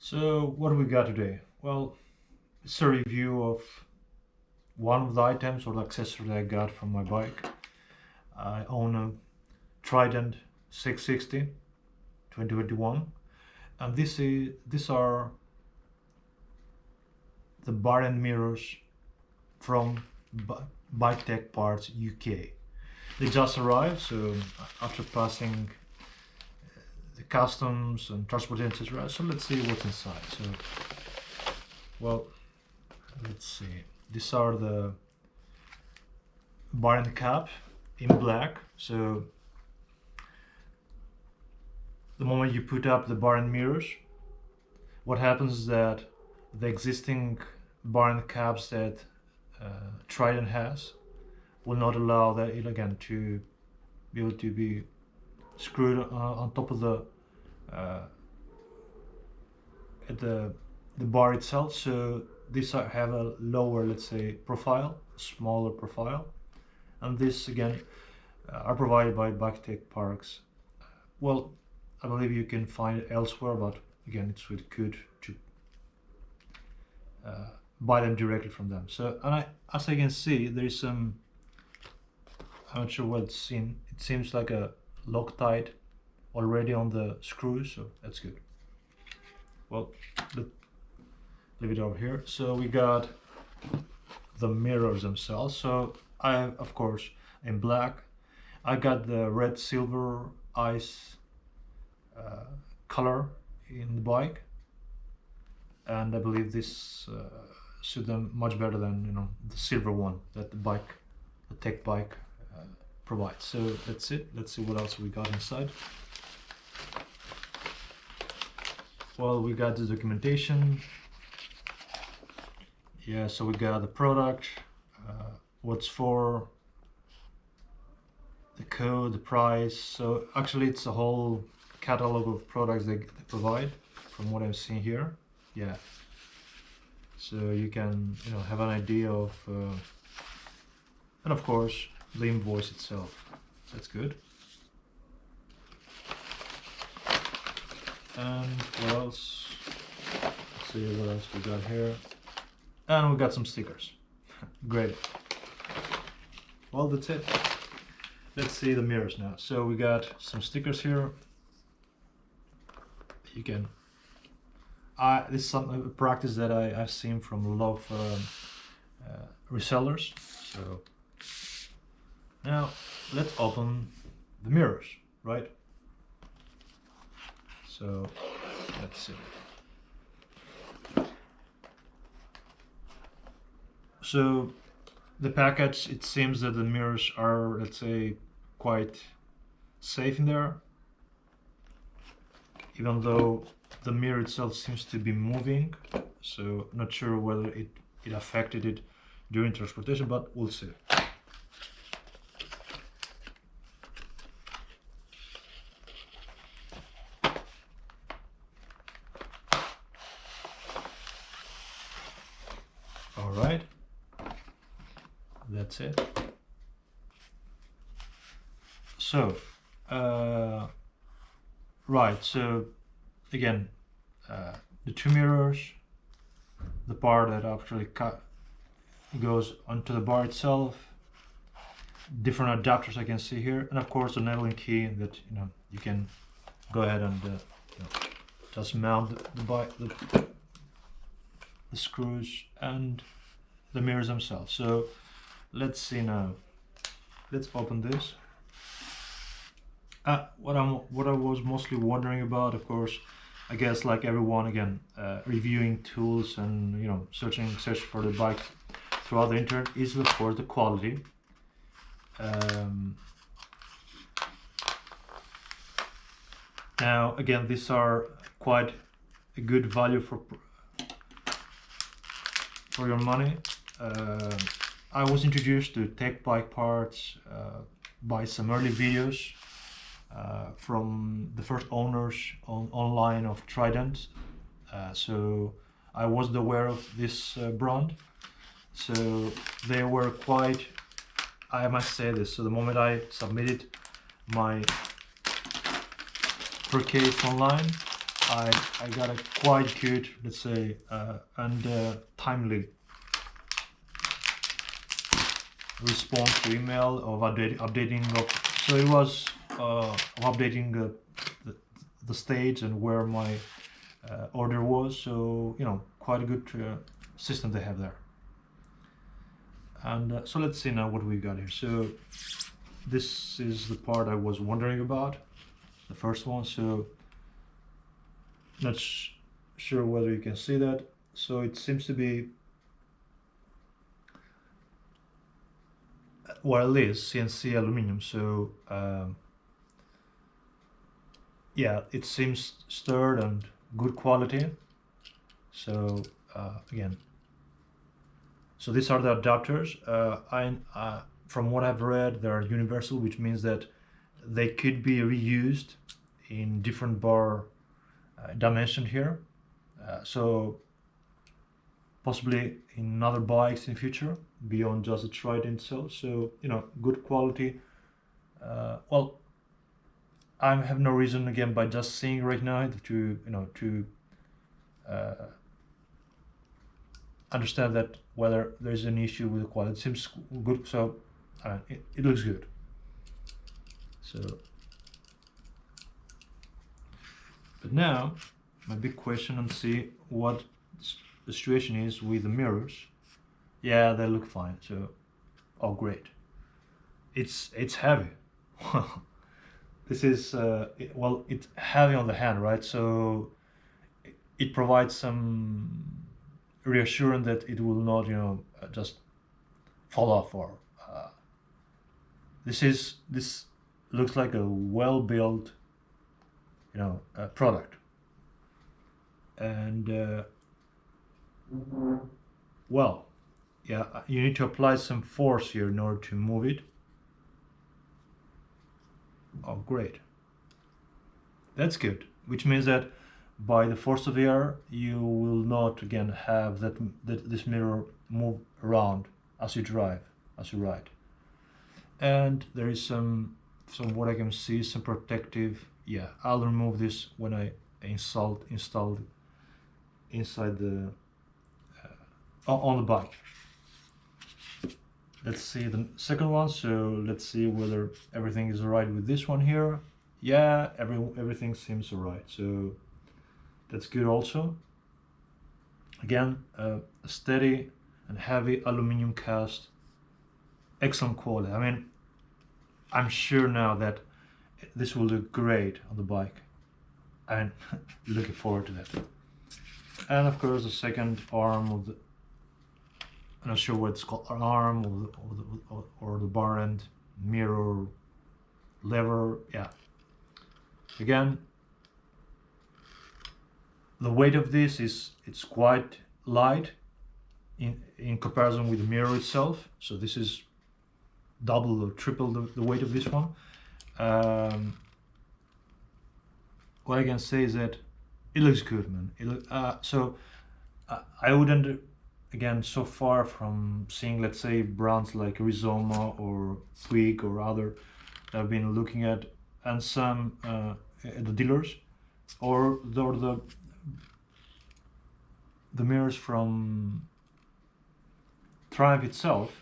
So what do we got today? Well, it's a review of one of the items or the accessory that I got from my bike. I own a Trident 660 2021, and these are the bar end mirrors from TecBikeparts UK. They just arrived, so after passing the customs and transportation, etc. So let's see what's inside. So, well, let's see. These are the bar end cap in black. So the moment you put up the bar end mirrors, what happens is that the existing bar end caps that Trident has will not allow that again to be able to be screwed on top of the at the bar itself. So these have a lower, let's say, profile, smaller profile, and this again are provided by TecBikeparts. Well, I believe you can find it elsewhere, but again, it's really good to buy them directly from them. So, and as I can see, there is some, I'm not sure what it's in. It seems like a Loctite already on the screws, so that's good. Well, leave it over here. So we got the mirrors themselves. So I, of course, in black. I got the red silver ice color in the bike, and I believe this suits them much better than the silver one that the TEC Bike provides. So that's it. Let's see what else we got inside. Well, we got the documentation. Yeah, so we got the product, what's for, the code, the price. So actually it's a whole catalog of products they provide from what I'm seeing here. Yeah, so you can have an idea of and of course the invoice itself. That's good. And what else? Let's see what else we got here. And we got some stickers. Great. Well, that's it. Let's see the mirrors now. So we got some stickers here. You can this is a practice that I've seen from a lot of resellers. So now let's open the mirrors, right? So let's see. So the package, it seems that the mirrors are, let's say, quite safe in there, even though the mirror itself seems to be moving. So not sure whether it affected it during transportation, but we'll see. All right. That's it. So, right, so again, the two mirrors, the part that actually goes onto the bar itself, different adapters I can see here, and of course the nailing key that you can go ahead and just mount the screws and the mirrors themselves. So let's see now. Let's open this. What I was mostly wondering about, of course, I guess like everyone, again, reviewing tools and search for the bike throughout the internet, is of course the quality. Now again, these are quite a good value for your money. I was introduced to tecbikeparts by some early videos from the first owners online of Trident. So I wasn't aware of this brand. So they were quite, I must say this, so the moment I submitted my purchase online, I got a quite good, let's say, and timely response to email of updating of, so it was updating the stage and where my order was. So you know, quite a good system they have there. And so let's see now what we got here. So this is the part I was wondering about, the first one. So not sure whether you can see that. So it seems to be, well, it is CNC aluminum. So yeah, it seems sturdy and good quality. So again, so these are the adapters. From what I've read, they are universal, which means that they could be reused in different bar dimension here. So possibly in other bikes in future beyond just the Trident itself. So you know, good quality. Well, I have no reason, again, by just seeing right now, to understand that whether there's an issue with the quality. It seems good, so it looks good. So, but now my big question, and see what the situation is with the mirrors. Yeah, they look fine. So, oh great. It's heavy. This is well, it's heavy on the hand, right? So it provides some reassurance that it will not, you know, just fall off. Or this looks like a well-built, you know, product. And well, yeah, you need to apply some force here in order to move it. Oh great, that's good, which means that by the force of air you will not again have this mirror move around as you drive, as you ride. And there is some what I can see, some protective, yeah, I'll remove this when I installed inside the on the bike. Let's see the second one. So let's see whether everything is alright with this one here. Yeah, everything seems alright. So that's good also. Again, a steady and heavy aluminum cast, excellent quality. I mean, I'm sure now that this will look great on the bike, and looking forward to that. And of course, the second arm of the, I'm not sure what it's called, arm or the bar end, mirror, lever, yeah. Again, the weight of this it's quite light in comparison with the mirror itself. So this is double or triple the weight of this one. What I can say is that it looks good, man. I wouldn't, again, so far from seeing, let's say, brands like Rizoma or PUIG or other that I've been looking at, and some the dealers, or the mirrors from Triumph itself,